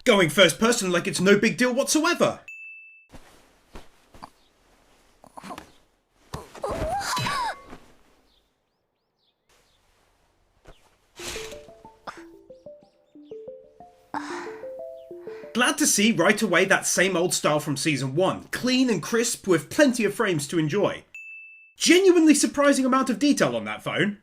going first person like it's no big deal whatsoever. Glad to see right away that same old style from season 1, clean and crisp with plenty of frames to enjoy. Genuinely surprising amount of detail on that phone.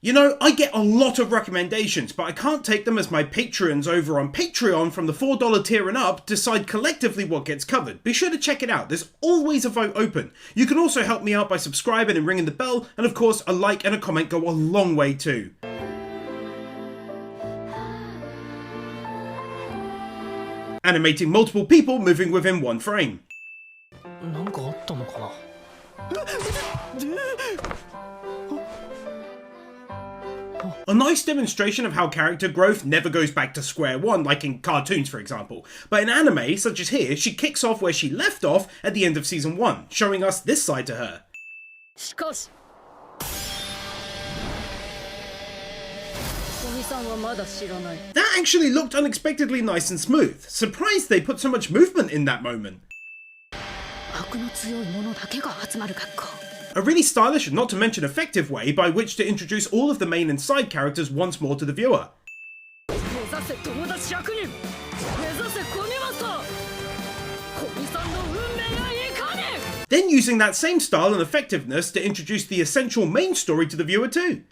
You know, I get a lot of recommendations, but I can't take them as my patrons over on Patreon from the $4 tier and up decide collectively what gets covered. Be sure to check it out, there's always a vote open. You can also help me out by subscribing and ringing the bell, and of course a like and a comment go a long way too. Animating multiple people moving within one frame. A nice demonstration of how character growth never goes back to square one, like in cartoons for example, but in anime, such as here, she kicks off where she left off at the end of season 1, showing us this side to her. That actually looked unexpectedly nice and smooth. Surprised they put so much movement in that moment. A really stylish and not to mention effective way by which to introduce all of the main and side characters once more to the viewer. Then using that same style and effectiveness to introduce the essential main story to the viewer too.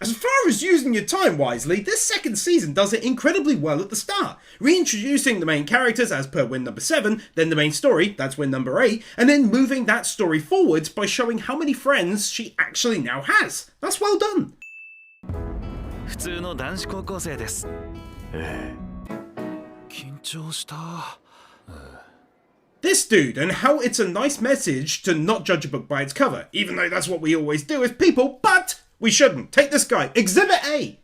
As far as using your time wisely, this second season does it incredibly well at the start, reintroducing the main characters as per win number 7, then the main story, that's win number 8, and then moving that story forwards by showing how many friends she actually now has. That's well done. This dude, and how it's a nice message to not judge a book by its cover, even though that's what we always do as people, but we shouldn't. Take this guy, Exhibit A!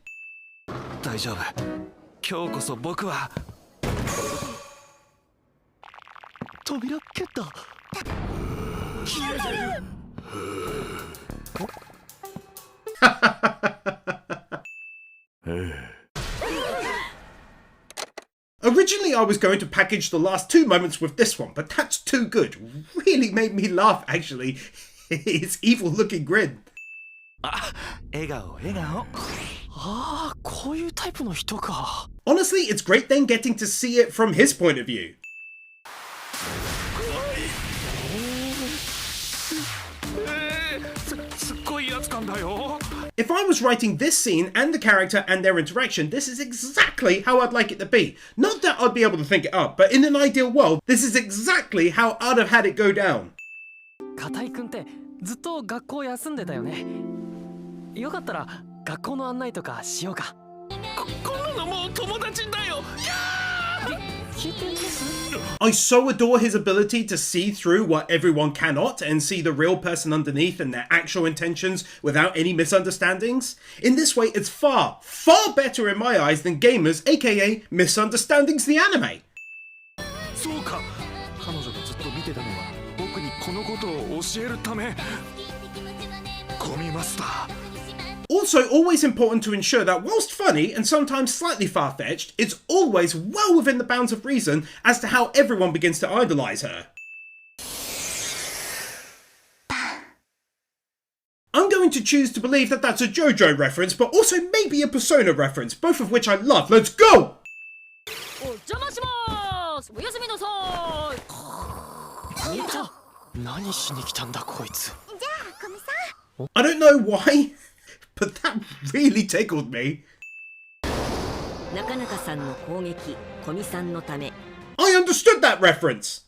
Originally I was going to package the last 2 moments with this one, but that's too good. Really made me laugh actually. His evil looking grin. Honestly, it's great then getting to see it from his point of view. If I was writing this scene and the character and their interaction, this is exactly how I'd like it to be. Not that I'd be able to think it up, but in an ideal world, this is exactly how I'd have had it go down. I so adore his ability to see through what everyone cannot and see the real person underneath and their actual intentions without any misunderstandings. In this way, it's far, far better in my eyes than Gamers, aka Misunderstandings the Anime. Also, always important to ensure that whilst funny and sometimes slightly far-fetched, it's always well within the bounds of reason as to how everyone begins to idolise her. I'm going to choose to believe that that's a JoJo reference, but also maybe a Persona reference, both of which I love. Let's go! I don't know why, but that really tickled me. I understood that reference!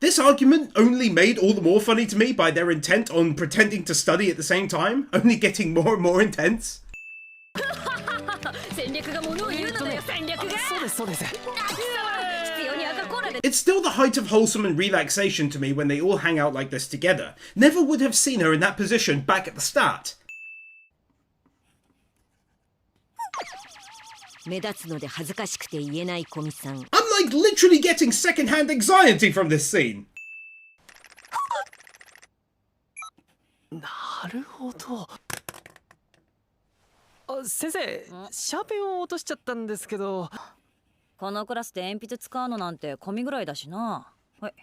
This argument only made all the more funny to me by their intent on pretending to study at the same time, only getting more and more intense. It's still the height of wholesome and relaxation to me when they all hang out like this together. Never would have seen her in that position back at the start. I'm like literally getting secondhand anxiety from this scene. なるほど。先生、シャーペンを落としちゃったんですけど。このクラスで鉛筆使うのなんて込みぐらいだしな。はい。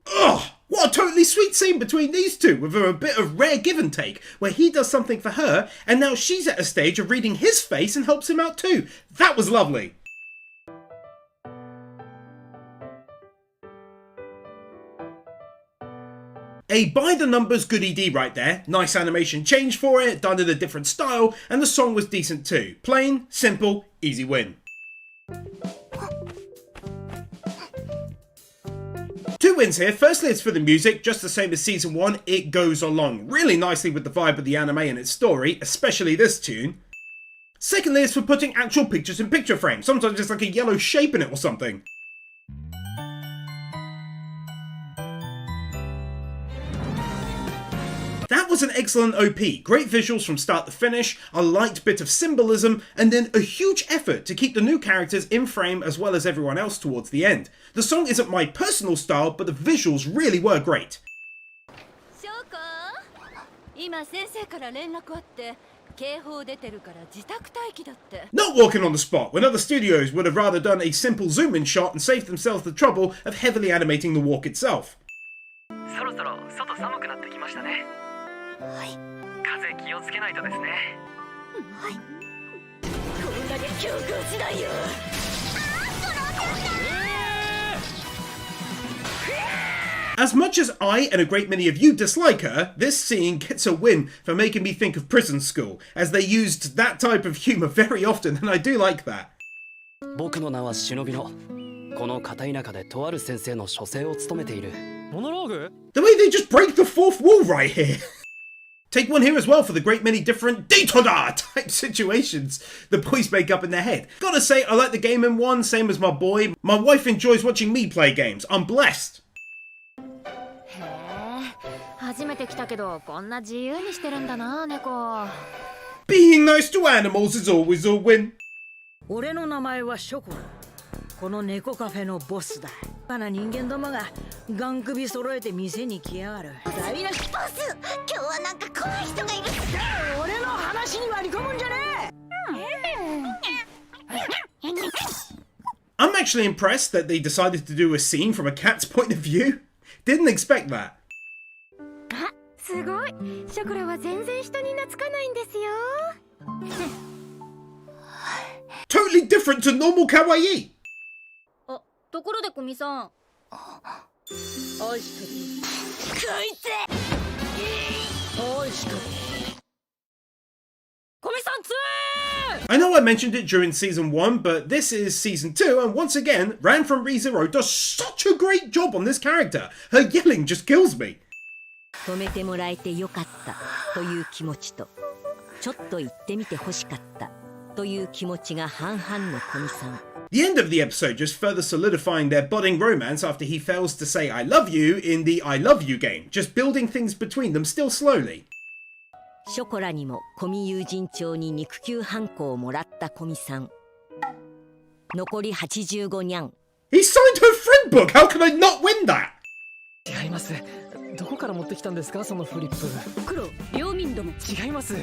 Ugh! What a totally sweet scene between these two, with a bit of rare give and take, where he does something for her, and now she's at a stage of reading his face and helps him out too. That was lovely. A by-the-numbers good ED right there. Nice animation change for it, done in a different style, and the song was decent too. Plain, simple, easy win. 2 wins here. Firstly, it's for the music, just the same as season 1, it goes along really nicely with the vibe of the anime and its story, especially this tune. Secondly, it's for putting actual pictures in picture frames, sometimes it's like a yellow shape in it or something. That was an excellent OP, great visuals from start to finish, a light bit of symbolism, and then a huge effort to keep the new characters in frame as well as everyone else towards the end. The song isn't my personal style, but the visuals really were great. Not walking on the spot, when other studios would have rather done a simple zoom-in shot and saved themselves the trouble of heavily animating the walk itself. そろそろ外寒くなってきましたね。はい。風気をつけないとですね。はい。こんなに強行しないよ。As much as I and a great many of you dislike her, this scene gets a win for making me think of prison school, as they used that type of humour very often, and I do like that. 僕の名は忍びの。この片田舎でとある先生の書生を務めている。モノローグ? The way they just break the fourth wall right here. Take one here as well for the great many different Daytona type situations the boys make up in their head. Gotta say, I like the game in one, same as my boy. My wife enjoys watching me play games. I'm blessed. 初めて来たけどこんな自由にしてるんだな、猫。Being nice to animals is always a win. 俺の名前はショコラ。この猫カフェのボスだ。バカな人間どもがガン首揃えて店に来やがる。ボス、今日はなんか怖い人がいる。俺の話に割り込むんじゃねえ。I'm actually impressed that they decided to do a scene from a cat's point of view. Didn't expect that. あ、すごい。ショコラは全然人に懐かないんですよ。Totally different to normal kawaii. あ、ところでコミさん。愛してる。こいつ。愛してる。コミさん2! I know I mentioned it during season 1, but this is season 2, and once again, Ran from ReZero does such a great job on this character. Her yelling just kills me. 止めてもらえてよかったという気持ちと、ちょっと言ってみて欲しかったという気持ちが半々のコミさん。The end of the episode just further solidifying their budding romance after he fails to say I love you in the I love you game, just building things between them still slowly. ショコラにもコミ友人帳に肉球ハンコをもらったコミさん。残り85にゃん。He signed her friend book! How can I not win that? 違います。どこから持ってきたんですか、そのフリップ。黒、領民ども。違います。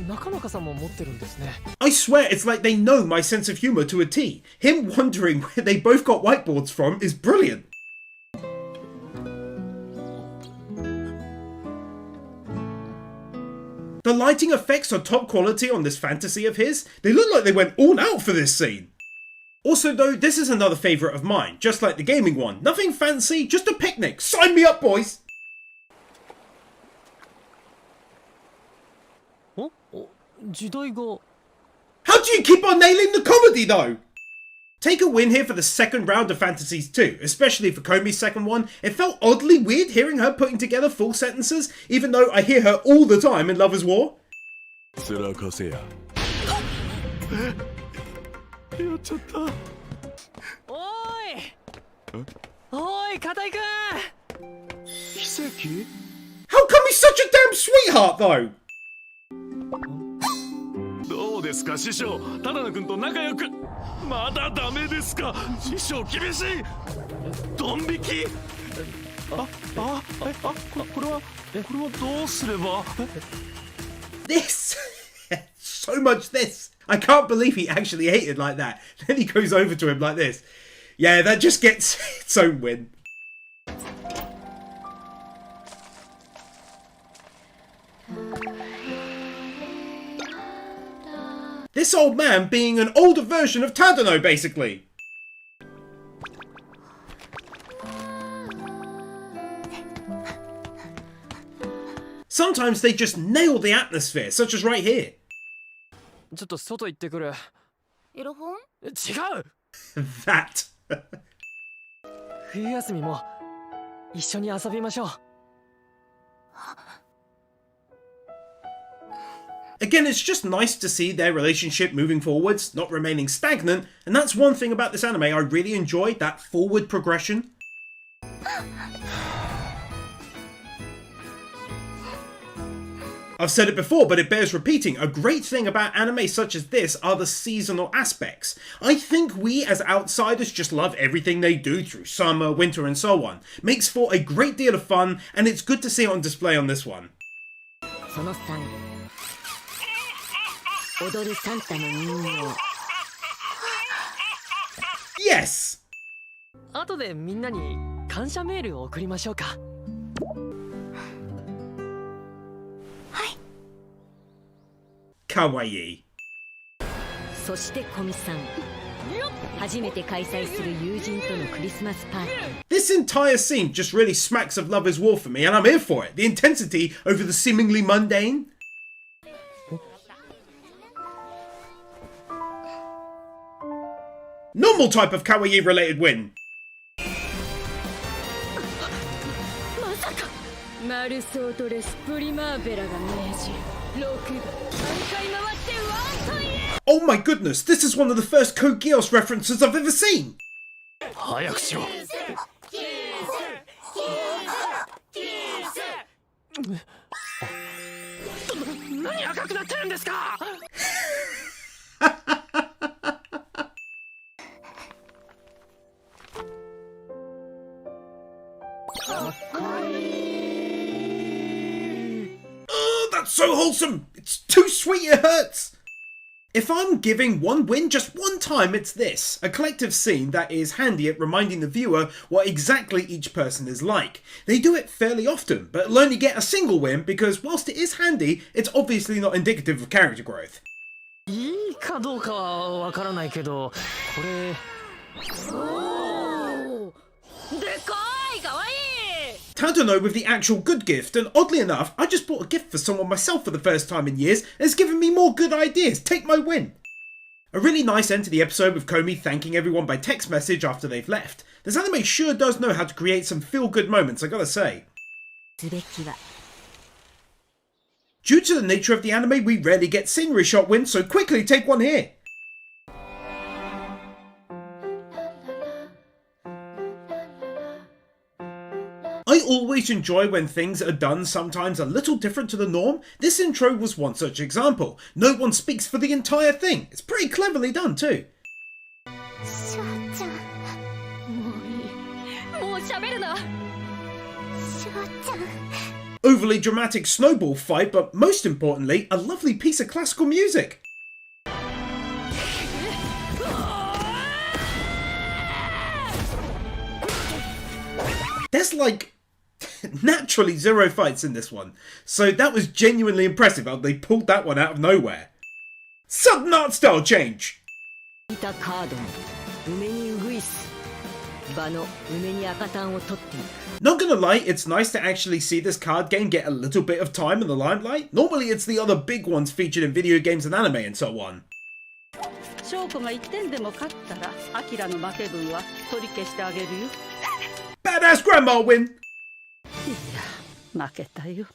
中中さんも持ってるんですね。I swear it's like they know my sense of humour to a T. Him wondering where they both got whiteboards from is brilliant. The lighting effects are top quality on this fantasy of his. They look like they went all out for this scene. Also though, this is another favourite of mine, just like the gaming one. Nothing fancy, just a picnic. Sign me up, boys! 時代が。How do you keep on nailing the comedy though? Take a win here for the second round of Fantasies 2, especially for Komi's second one. It felt oddly weird hearing her putting together full sentences, even though I hear her all the time in Love is War. 面かせや。やっちゃった。おい。おい、片井くん。奇跡？ How come he's such a damn sweetheart though? どうですか師匠、只野君と仲良く。まだダメですか師匠、厳しい。ドン引き。これはどうすれば。 This! So much this! I can't believe he actually hated like that. Then he goes over to him like this. Yeah, that just gets its own win. This old man being an older version of Tadano, basically. Sometimes they just nail the atmosphere, such as right here. ちょっと外行ってくる。エロ本？違う。 That. 冬休みも一緒に遊びましょう。 Again, it's just nice to see their relationship moving forwards, not remaining stagnant, and that's one thing about this anime I really enjoy, that forward progression. I've said it before, but it bears repeating. A great thing about anime such as this are the seasonal aspects. I think we as outsiders just love everything they do through summer, winter and so on. Makes for a great deal of fun, and it's good to see it on display on this one. その3、踊るサンタの人形。 Yes! 後でみんなに感謝メールを送りましょうか。 Kawaii. そしてコミさん、初めて開催する友人とのクリスマスパーティー。 This entire scene just really smacks of Love is War for me, and I'm here for it. The intensity over the seemingly mundane. Normal type of kawaii related win. まさかマルソートレスプリマーベラが命じる6が3回回ってワンと言え。 Oh my goodness, this is one of the first Code Geass references I've ever seen. 早くしろ。何赤くなってるんですか。 Oh, that's so wholesome. It's too sweet it hurts. If I'm giving one win just one time, it's this. A collective scene that is handy at reminding the viewer what exactly each person is like. They do it fairly often, but will only get a single win because whilst it is handy, it's obviously not indicative of character growth. いいかどうかはわからないけど、これ。でかい、かわいい。 Tadano with the actual good gift, and oddly enough, I just bought a gift for someone myself for the first time in years, and it's given me more good ideas. Take my win. A really nice end to the episode with Komi thanking everyone by text message after they've left. This anime sure does know how to create some feel-good moments, I gotta say. すべきは Due to the nature of the anime, we rarely get scenery shot wins, so quickly take one here. I always enjoy when things are done sometimes a little different to the norm. This intro was one such example. No one speaks for the entire thing. It's pretty cleverly done too. シャちゃん、もういい。もう喋るな。シャちゃん。 Overly dramatic snowball fight, but most importantly, a lovely piece of classical music. There's like naturally zero fights in this one, so that was genuinely impressive how they pulled that one out of nowhere. Sudden art style change! 見たカードの梅にうぐいす。場の梅に赤タンを取っていく。 Not gonna lie, it's nice to actually see this card game get a little bit of time in the limelight. Normally it's the other big ones featured in video games and anime and so on. 翔子が1点でも勝ったらアキラの負け分は取り消してあげるよ。 Badass grandma win! いや負けたよ。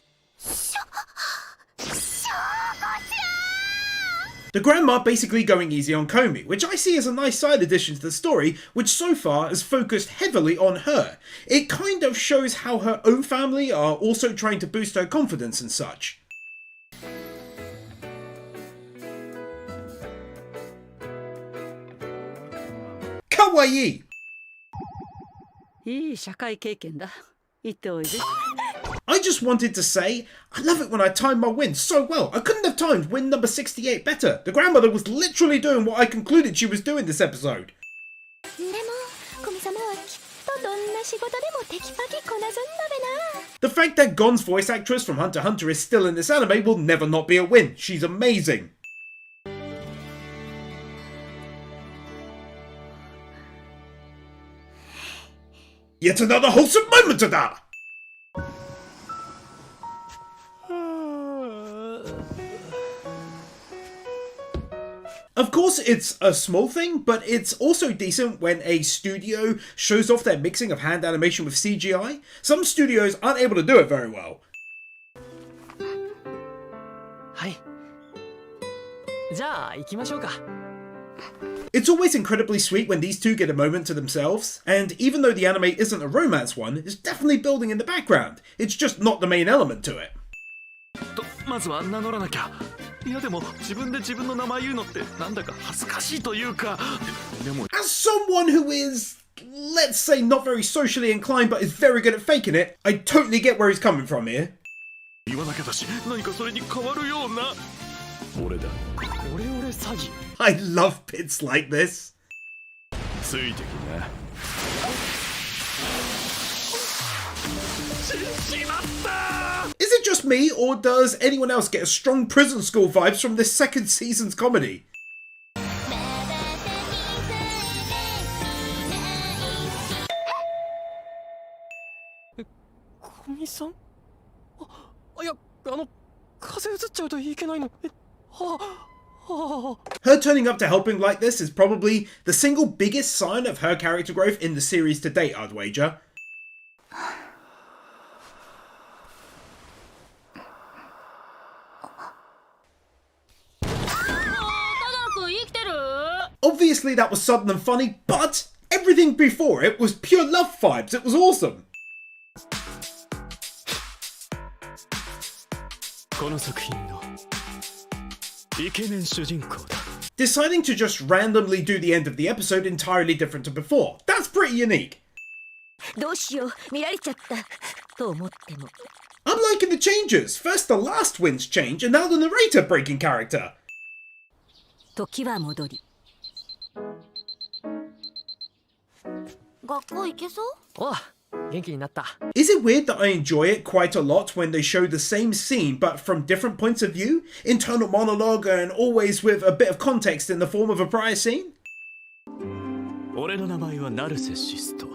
The grandma basically going easy on Komi, which I see as a nice side addition to the story, which so far has focused heavily on her. It kind of shows how her own family are also trying to boost her confidence and such. kawaii! いい社会経験だ。言っておいで。 I just wanted to say, I love it when I time my wins so well. I couldn't have timed win number 68 better. The grandmother was literally doing what I concluded she was doing this episode. でもコミ様はきっとどんな仕事でもテキパキこなすんだべな。 The fact that Gon's voice actress from Hunter x Hunter is still in this anime will never not be a win. She's amazing. Yet another wholesome moment of that! Of course, it's a small thing, but it's also decent when a studio shows off their mixing of hand animation with CGI. Some studios aren't able to do it very well. はい。じゃあ行きましょうか。 It's always incredibly sweet when these two get a moment to themselves, and even though the anime isn't a romance one, it's definitely building in the background. It's just not the main element to it. まずは名乗らなきゃ。いやでも自分で自分の名前言うのってなんだか恥ずかしいというか。でも As someone who is, let's say, not very socially inclined but is very good at faking it, I totally get where he's coming from here. 言わなきゃだし、何かそれに変わるような。俺だ。オレオレ詐欺。 I love bits like this. ついてきな。しまった。 Is it just me, or does anyone else get a strong prison school vibes from this second season's comedy? コミさん？いや風邪うつっちゃうといけないの。Her turning up to helping like this is probably the single biggest sign of her character growth in the series to date, I'd wager. Obviously that was sudden and funny, but everything before it was pure love vibes. It was awesome. この作品のイケメン主人公だ。 Deciding to just randomly do the end of the episode entirely different to before. That's pretty unique. どうしよう見られちゃったと思っても。 I'm liking the changes. First the last winds change, and now the narrator breaking character. 時は戻り。学校行けそう？おう、元気になった。 Is it weird that I enjoy it quite a lot when they show the same scene but from different points of view? Internal monologue and always with a bit of context in the form of a prior scene? 俺の名前はナルセシスト。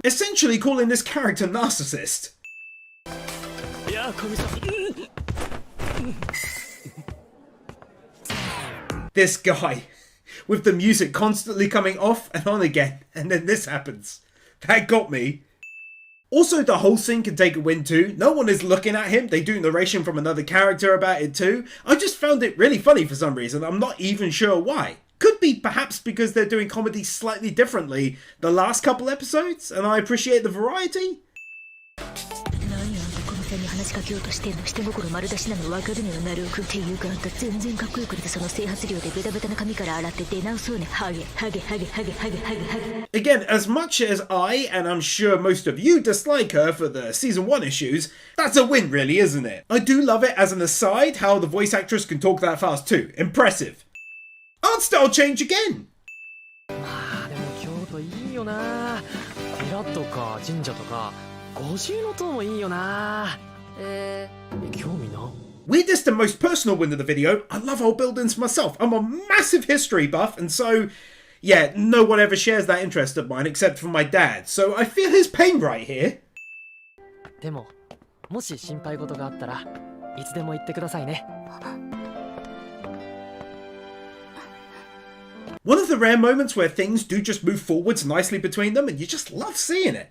Essentially calling this character narcissist. いや、コミさん。 This guy, with the music constantly coming off and on again, and then this happens. That got me. Also, the whole scene can take a win too. No one is looking at him. They do narration from another character about it too. I just found it really funny for some reason. I'm not even sure why. Could be perhaps because they're doing comedy slightly differently the last couple episodes, and I appreciate the variety. 何あんたコミさんに話しかけようとしてんの下心丸出しなの分かるのよなるおくっていうかあんた全然かっこよくてその整髪量でベタベタな髪から洗って出直そうねハゲハゲハゲハゲハゲハゲハゲ Again, as much as I, and I'm sure most of you, dislike her for the season 1 issues, that's a win really, isn't it? I do love it as an aside how the voice actress can talk that fast too. Impressive. Art style change again! まあでも京都いいよな。寺とか神社とか五重塔もいいよな。興味な。 Weirdest and most personal win of the video, I love old buildings myself. I'm a massive history buff, and so, yeah, no one ever shares that interest of mine except for my dad, so I feel his pain right here. でももし心配事があったらいつでも言ってくださいね。 One of the rare moments where things do just move forwards nicely between them, and you just love seeing it.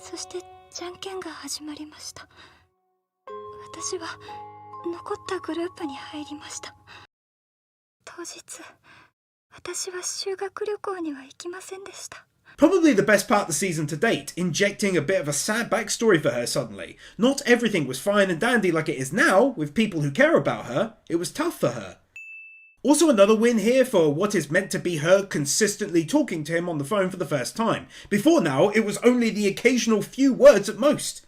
そしてじゃんけんが始まりました。私は残ったグループに入りました。当日、私は修学旅行には行きませんでした。 Probably the best part of the season to date, injecting a bit of a sad backstory for her suddenly. Not everything was fine and dandy like it is now, with people who care about her. It was tough for her. Also another win here for what is meant to be her consistently talking to him on the phone for the first time. Before now, it was only the occasional few words at most.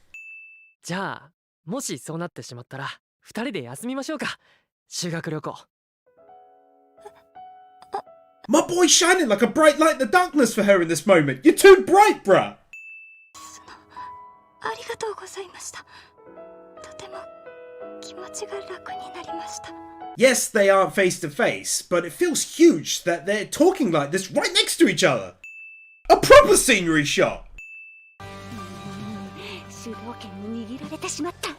じゃあもしそうなってしまったら2人で休みましょうか。修学旅行。My boy's shining like a bright light in the darkness for her in this moment. You're too bright, bruh! ありがとうございました。とても気持ちが楽になりました。 Yes, they aren't face to face, but it feels huge that they're talking like this right next to each other. A proper scenery shot! 主導権を握られてしまった。っ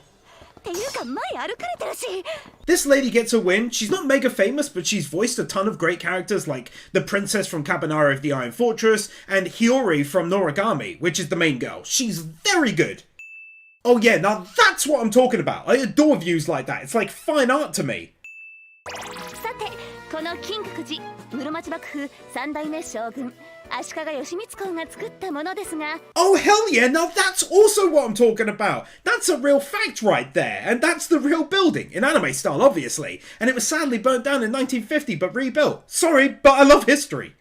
ていうか前歩かれてるし。 This lady gets a win. She's not mega famous, but she's voiced a ton of great characters like the princess from Cabanara of the Iron Fortress and Hiyori from Noragami, which is the main girl. She's very good. Oh yeah, now that's what I'm talking about. I adore views like that. It's like fine art to me. さて、この金閣寺、室町幕府三代目将軍足利義満公が作ったものですが。 Oh hell yeah, now that's also what I'm talking about. That's a real fact right there, and that's the real building, in anime style obviously, and it was sadly burnt down in 1950 but rebuilt. Sorry, but I love history.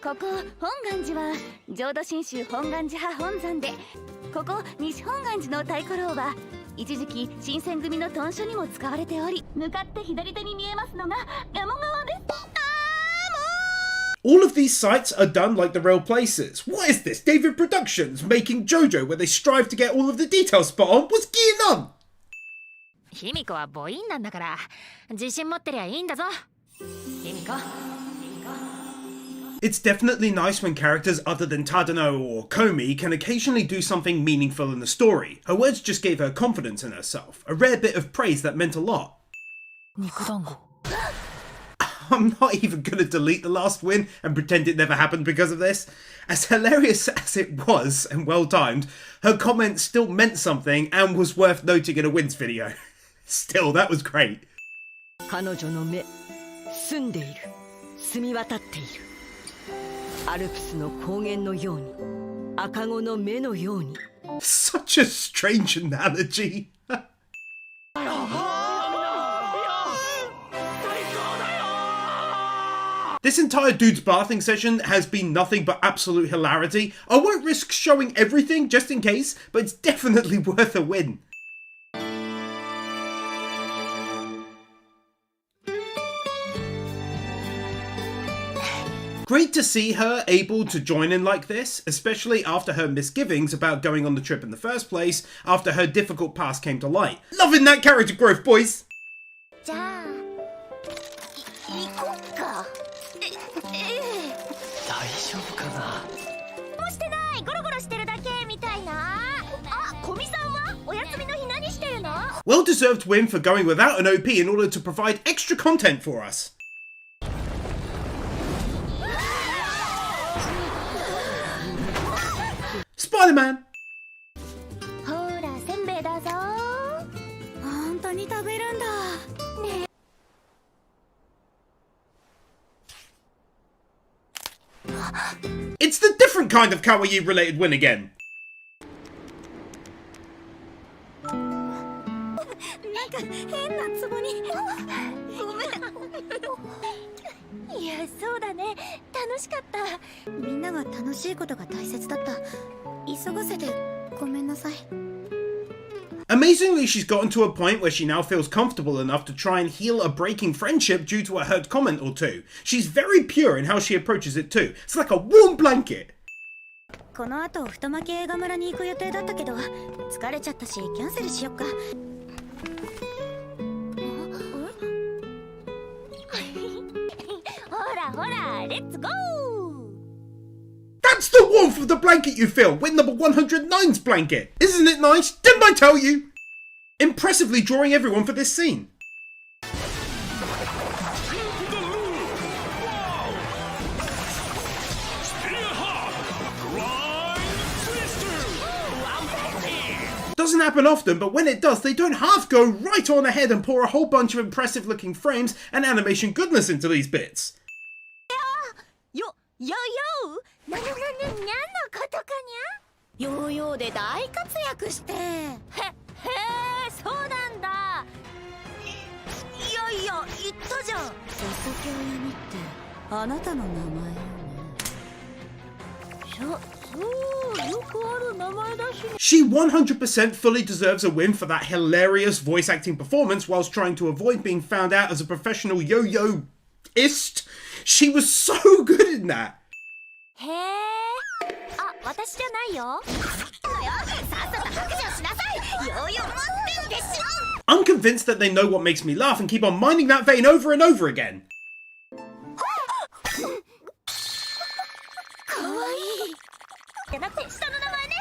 ここ本願寺は浄土真宗本願寺派本山で、ここ西本願寺の太鼓楼は一時期新選組の屯所にも使われており、向かって左手に見えますのが山川です。All of these sites are done like the real places. What is this? David Productions making JoJo where they strive to get all of the details spot on? What's going on? 卑弥呼は母音なんだから自信持ってりゃいいんだぞ。卑弥呼。It's definitely nice when characters other than Tadano or Komi can occasionally do something meaningful in the story. Her words just gave her confidence in herself, a rare bit of praise that meant a lot. I'm not even going to delete the last win and pretend it never happened because of this. As hilarious as it was and well timed, her comment still meant something and was worth noting in a wins video. Still, that was great. 彼女の目、澄んでいる、澄み渡っている。アルプスの高原のように、赤子の目のように。 Such a strange analogy. This entire dude's bathing session has been nothing but absolute hilarity. I won't risk showing everything just in case, but it's definitely worth a win. Great to see her able to join in like this, especially after her misgivings about going on the trip in the first place, after her difficult past came to light. Loving that character growth, boys! じゃあ、行こっか。大丈夫かな。もうしてない、ゴロゴロしてるだけみたいな。あ、古見さんはお休みの日何してるの？ Well-deserved win for going without an OP in order to provide extra content for us. Spider-Man! ほら、せんべいだぞ。本当に食べるんだ。ね。It's the different kind of kawaii-related win again. なんか変なツボに。ごめん。いや、そうだね。楽しかった。みんなが楽しいことが大切だった。急がせてごめんなさい。 Amazingly, she's gotten to a point where she now feels comfortable enough to try and heal a breaking friendship due to a hurt comment or two. She's very pure in how she approaches it too. It's like a warm blanket. この後太巻き映画村に行く予定だったけど疲れちゃったしキャンセルしよっか。ほらほら、レッツゴー。 That's the warmth of the blanket you feel with number 109's blanket. Isn't it nice? Didn't I tell you? Impressively drawing everyone for this scene. Doesn't happen often, but when it does, they don't half go right on ahead and pour a whole bunch of impressive looking frames and animation goodness into these bits. よなにゃんのことかにゃ？ヨーヨーで大活躍して。へえ、そうなんだ。いやいや、一じゃん。お酒をやめってあなたの名前よね。そうよくある名前だし。 She 100% fully deserves a win for that hilarious voice acting performance whilst trying to avoid being found out as a professional yo-yo-ist. She was so good in that. へえ。あ、私じゃないよ。さっさと白状しなさい。ヨーヨー持ってんでしょ。 I'm convinced that they know what makes me laugh and keep on minding that vein over and over again. かわいい。ってだって下の名前ね。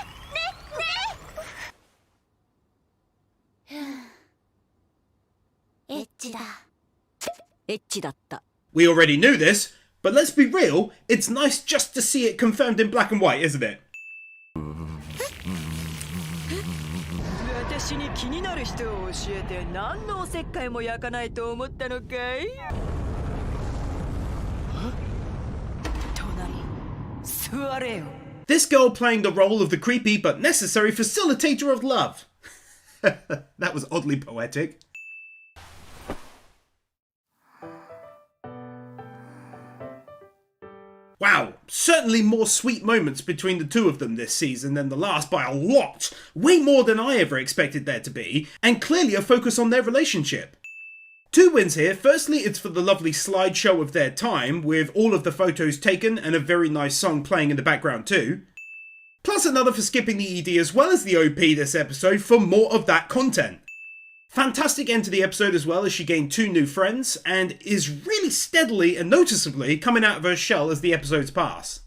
エッチだ。エッチだった。 We already knew this, but let's be real, it's nice just to see it confirmed in black and white, isn't it? 私に気になる人を教えて何のおせっかいも焼かないと思ったのかい？隣、座れよ。 This girl playing the role of the creepy but necessary facilitator of love. That was oddly poetic. Wow, certainly more sweet moments between the two of them this season than the last by a lot. Way more than I ever expected there to be, and clearly a focus on their relationship. 2 wins here. Firstly, it's for the lovely slideshow of their time, with all of the photos taken and a very nice song playing in the background too. Plus another for skipping the ED as well as the OP this episode for more of that content. Fantastic end to the episode as well as she gained 2 new friends and is really steadily and noticeably coming out of her shell as the episodes pass.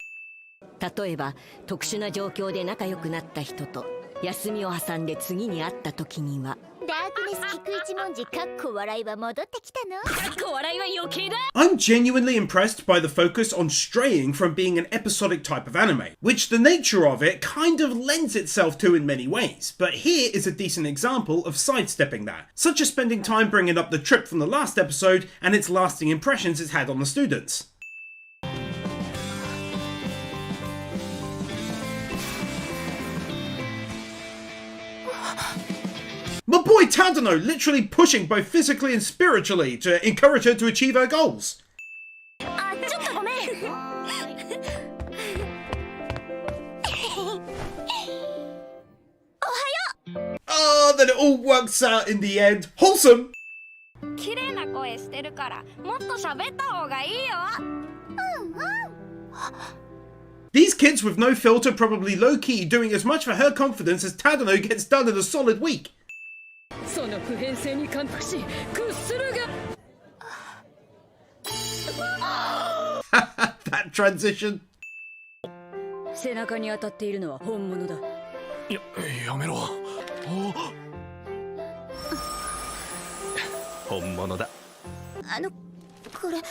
例えば特殊な状況で仲良くなった人と休みを挟んで次に会った時には。ダークネス菊一文字かっこ笑いは戻ってきたの。かっこ笑いは余計だ。 I'm genuinely impressed by the focus on straying from being an episodic type of anime, which the nature of it kind of lends itself to in many ways, but here is a decent example of sidestepping that, such as spending time bringing up the trip from the last episode and its lasting impressions it's had on the students. My boy Tadano literally pushing both physically and spiritually to encourage her to achieve her goals. あ、ちょっとごめん。Oh, then it all works out in the end. Wholesome! 綺麗な声してるからもっと喋った方がいいよ。These kids with no filter probably low-key doing as much for her confidence as Tadano gets done in a solid week. その普遍性に感服し屈するが。That transition. 背中に当たっているのは本物だ。やめろ。本物だ。これ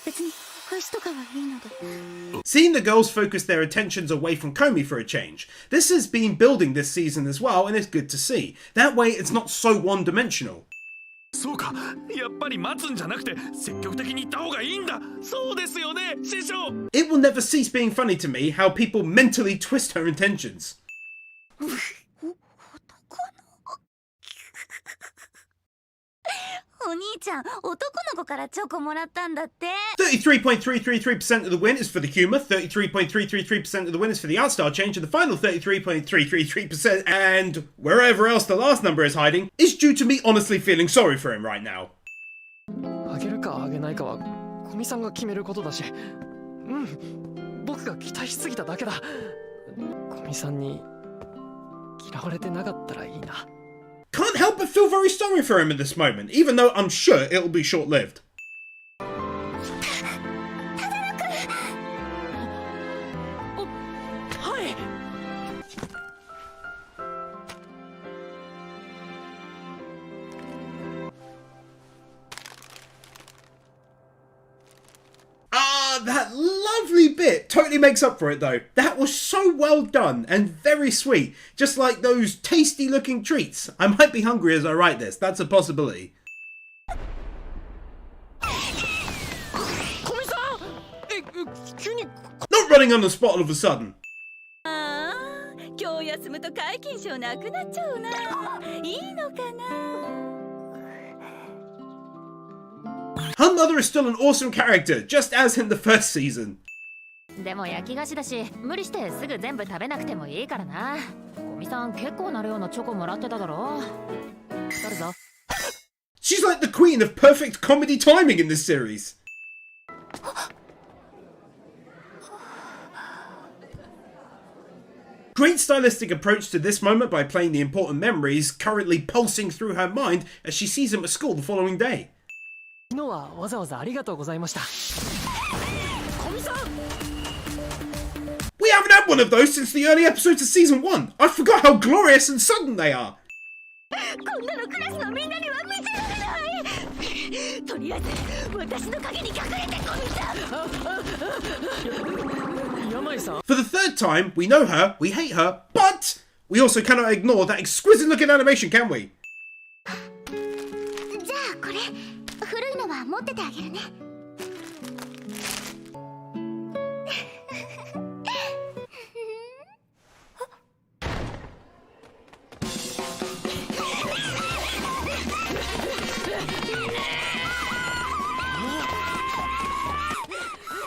別に返しとかはいいので。 Seeing the girls focus their attentions away from Komi for a change. This has been building this season as well, and it's good to see. That way it's not so one-dimensional. そうか、やっぱり待つんじゃなくて積極的に行った方がいいんだ。そうですよね、師匠。 It will never cease being funny to me how people mentally twist her intentions. お兄ちゃん、男の子からチョコもらったんだって。 33.333% of the win is for the humour, 33.333% of the win is for the art style change, and the final 33.333% and wherever else the last number is hiding is due to me honestly feeling sorry for him right now. あげるかあげないかは古見さんが決めることだし、僕が期待しすぎただけだ。古見さんに嫌われてなかったらいいな。 Can't help but feel very sorry for him in this moment, even though I'm sure it'll be short-lived. That lovely bit totally makes up for it though. That was so well done and very sweet. Just like those tasty looking treats. I might be hungry as I write this. That's a possibility. Not running on the spot all of a sudden. 今日休むと皆勤賞なくなっちゃうな。いいのかな。Her mother is still an awesome character, just as in the first season. でも焼き菓子だし無理してすぐ全部食べなくてもいいからな。古見さん結構な量のチョコもらってただろ。取るぞ。 She's like the queen of perfect comedy timing in this series. Great stylistic approach to this moment by playing the important memories currently pulsing through her mind as she sees him at school the following day. 昨日はわざわざありがとうございました。 We haven't had one of those since the early episodes of season 1. I forgot how glorious and sudden they are. こんなのクラスのみんなには見せられない。とりあえず私の影に隠れてコミさん。山井さん。 For the third time, we know her, we hate her, but we also cannot ignore that exquisite looking animation, can we? じゃあこれ古いのは持っててあげるね。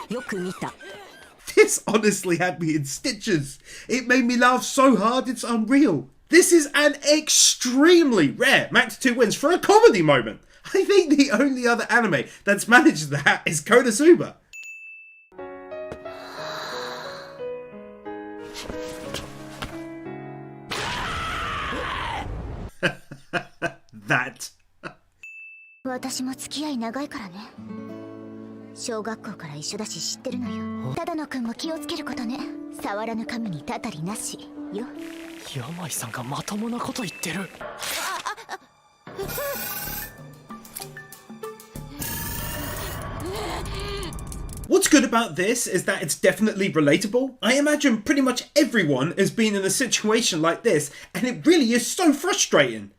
よく見た。 This honestly had me in stitches. It made me laugh so hard it's unreal. This is an extremely rare Max 2 wins for a comedy moment. I think the only other anime that's managed that is Konosuba. That. 私も付き合い長いからね。小学校から一緒だし知ってるのよ。只野くんも気をつけることね。触らぬ神にたたりなしよ。山井さんがまともなこと言ってる。 What's good about this is that it's definitely relatable. I imagine pretty much everyone has been in a situation like this, and it really is so frustrating.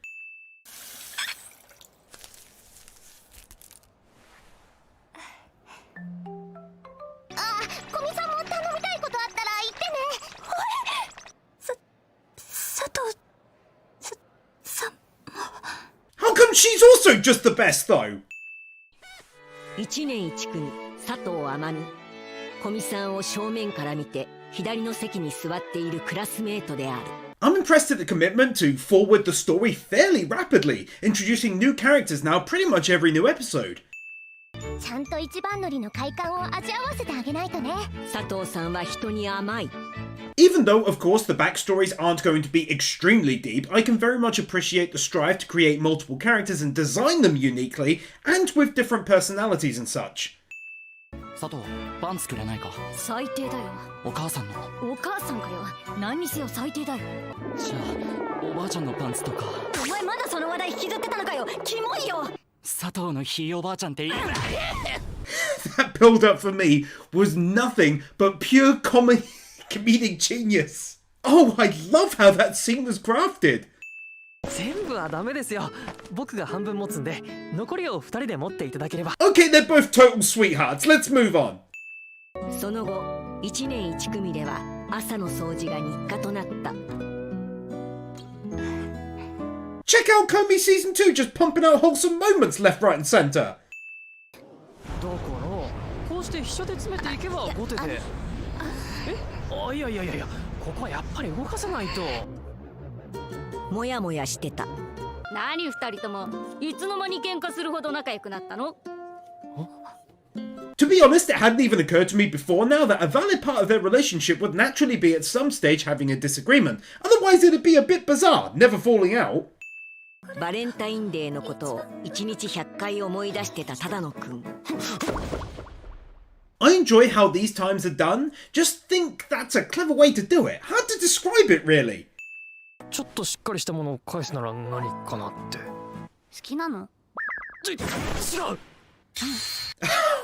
古見さんも頼みたいことあったら言ってね。佐藤さんも。 How come she's also just the best though? 1年1組佐藤天美。古見さんを正面から見て左の席に座っているクラスメートである。 I'm impressed at the commitment to forward the story fairly rapidly, introducing new characters now pretty much every new episode. ちゃんと一番乗りの快感を味わわせてあげないとね。佐藤さんは人に甘い。 Even though, of course, the backstories aren't going to be extremely deep, I can very much appreciate the strive to create multiple characters and design them uniquely, and with different personalities and such. 佐藤パン作れないか。最低だよ。お母さんの。お母さんかよ。何にせよ最低だよ。じゃあおばあちゃんのパンツとか。お前まだその話題引きずってたのかよ。キモいよ。佐藤のひいおばあちゃんっていい。 That build-up for me was nothing but pure comedic genius. Oh, I love how that scene was crafted. 全部はダメですよ。僕が半分持つんで、残りを2人で持っていただければ。 Okay, they're both total sweethearts. Let's move on. その後1年1組では朝の掃除が日課となった。 Check out Komi Season 2 just pumping out wholesome moments left, right and centre. どこのこうして秘書で詰めていけば後手で。いやここはやっぱり動かさないと。もやもやしてた。何二人ともいつの間に喧嘩するほど仲良くなったの？ To be honest, it hadn't even occurred to me before now that a valid part of their relationship would naturally be at some stage having a disagreement. Otherwise it'd be a bit bizarre, never falling out. バレンタインデーのことを1日100回思い出してた只野くん。 I enjoy how these times are done. Just think that's a clever way to do it. Hard to describe it, really. ちょっとしっかりしたものを返すなら何かなって。好きなの？違う。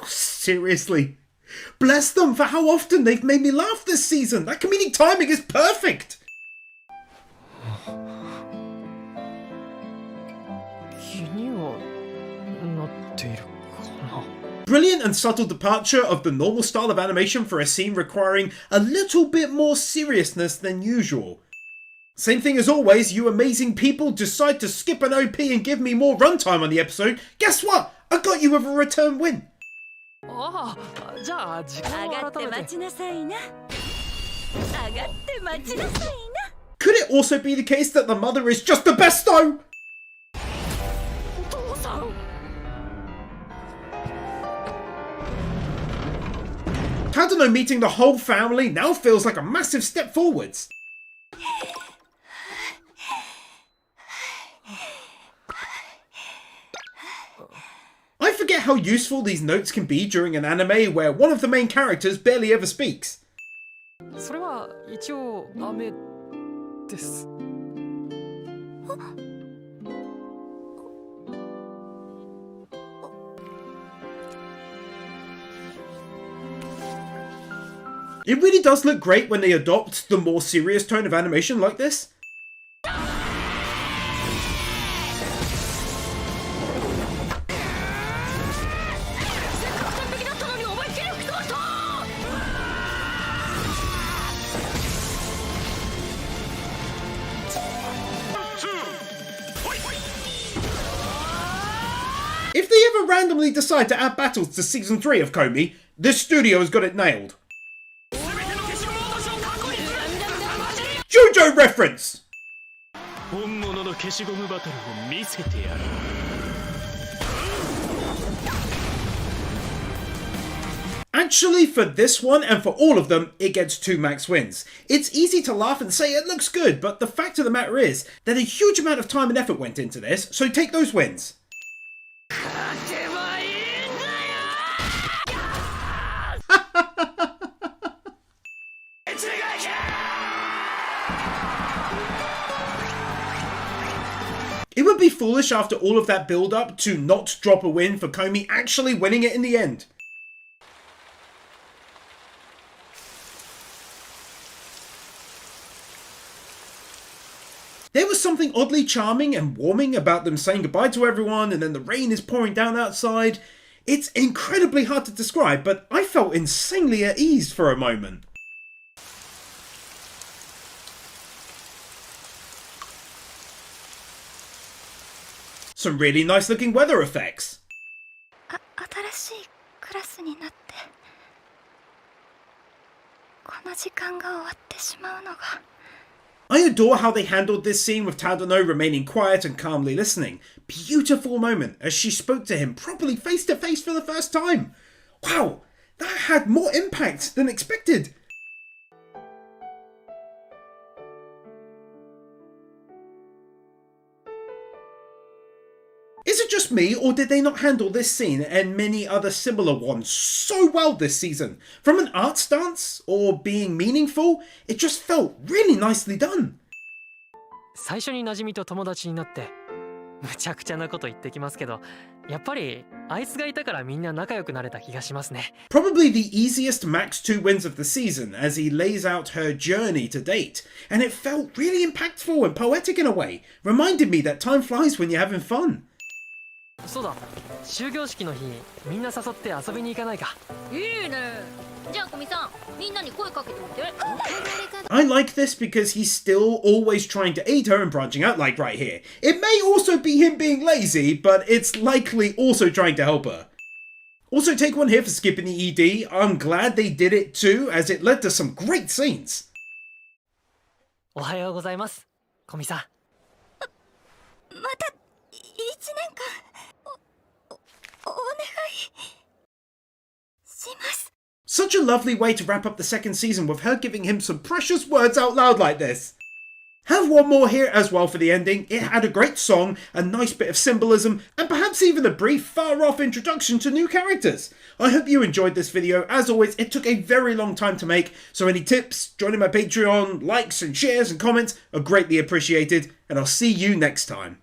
Seriously. Bless them for how often they've made me laugh this season. That comedic timing is perfect. 気にはなっているかな。 Brilliant and subtle departure of the normal style of animation for a scene requiring a little bit more seriousness than usual. Same thing as always, you amazing people decide to skip an OP and give me more runtime on the episode. Guess what? I got you with a return win. ああ、じゃあ時間を上がって改めて。待ちなさいな。上がって待ちなさいな。 Could it also be the case that the mother is just the best though? お父さん。Tadano meeting the whole family now feels like a massive step forwards. I forget how useful these notes can be during an anime where one of the main characters barely ever speaks. それは一応雨です。It really does look great when they adopt the more serious tone of animation like this. If they ever randomly decide to add battles to Season 3 of Komi, this studio has got it nailed. JoJo reference! 本物の消しゴムバトルを見せてやる。Actually, for this one and for all of them, it gets 2 max wins. It's easy to laugh and say it looks good, but the fact of the matter is that a huge amount of time and effort went into this, so take those wins. It would be foolish after all of that build up to not drop a win for Komi actually winning it in the end. There was something oddly charming and warming about them saying goodbye to everyone and then the rain is pouring down outside. It's incredibly hard to describe, but I felt insanely at ease for a moment. Some really nice looking weather effects. 新しいクラスになってこの時間が終わってしまうのが I adore how they handled this scene with Tadano remaining quiet and calmly listening. Beautiful moment as she spoke to him properly face to face for the first time. Wow, that had more impact than expected. Is it just me, or did they not handle this scene and many other similar ones so well this season? From an art stance, or being meaningful, it just felt really nicely done. 最初に馴染みと友達になってむちゃくちゃなこと言ってきますけど、やっぱりあいつがいたからみんな仲良くなれた気がしますね。Probably the easiest max 2 wins of the season as he lays out her journey to date, and it felt really impactful and poetic in a way, reminded me that time flies when you're having fun. そうだ、終業式の日みんな誘って遊びに行かないか。いいね。じゃあ古見さん、みんなに声かけてみて。I like this because he's still always trying to aid her and branching out like right here. It may also be him being lazy, but it's likely also trying to help her. Also take one here for skipping the ED. I'm glad they did it too, as it led to some great scenes. おはようございます、古見さん。また1年間お願いします。 Such a lovely way to wrap up the second season with her giving him some precious words out loud like this. Have one more here as well for the ending. It had a great song, a nice bit of symbolism, and perhaps even a brief far-off introduction to new characters. I hope you enjoyed this video. As always, it took a very long time to make, so any tips, joining my Patreon, likes and shares and comments are greatly appreciated, and I'll see you next time.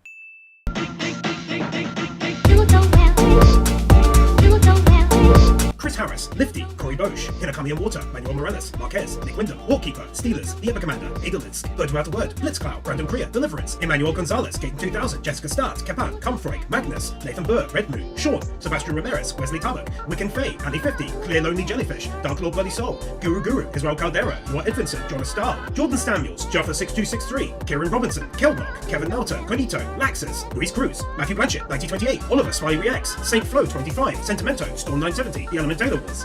Chris Harris, Lifty, Corey Bosch, Hinakami and Water, Manuel Morales, Marquez, Nick Wyndham, Hawkkeeper, Steelers, The Ever Commander, Adelids, Bird Without a Word, Blitzcloud, Brandon Kriya, Deliverance, Emmanuel Gonzalez, Gaten 2000, Jessica Start, Kapan, Comfroy, Magnus, Nathan Burr, Red Moon, Sean, Sebastian Ramirez, Wesley Tabak, Wiccan Faye, Andy 50, Clear Lonely Jellyfish, Dark Lord Bloody Soul, Guru, Israel Caldera, Noah Edvinson, John Starr, Jordan Samuels, Jaffa 6263, Kieran Robinson, Kelrock, Kevin Melter, Conito, Laxus, Luis Cruz, Matthew Blanchett, 1928, Oliver Smiley Reacts, Saint Flo 25, Sentimento, Storm 970, The Element Wars.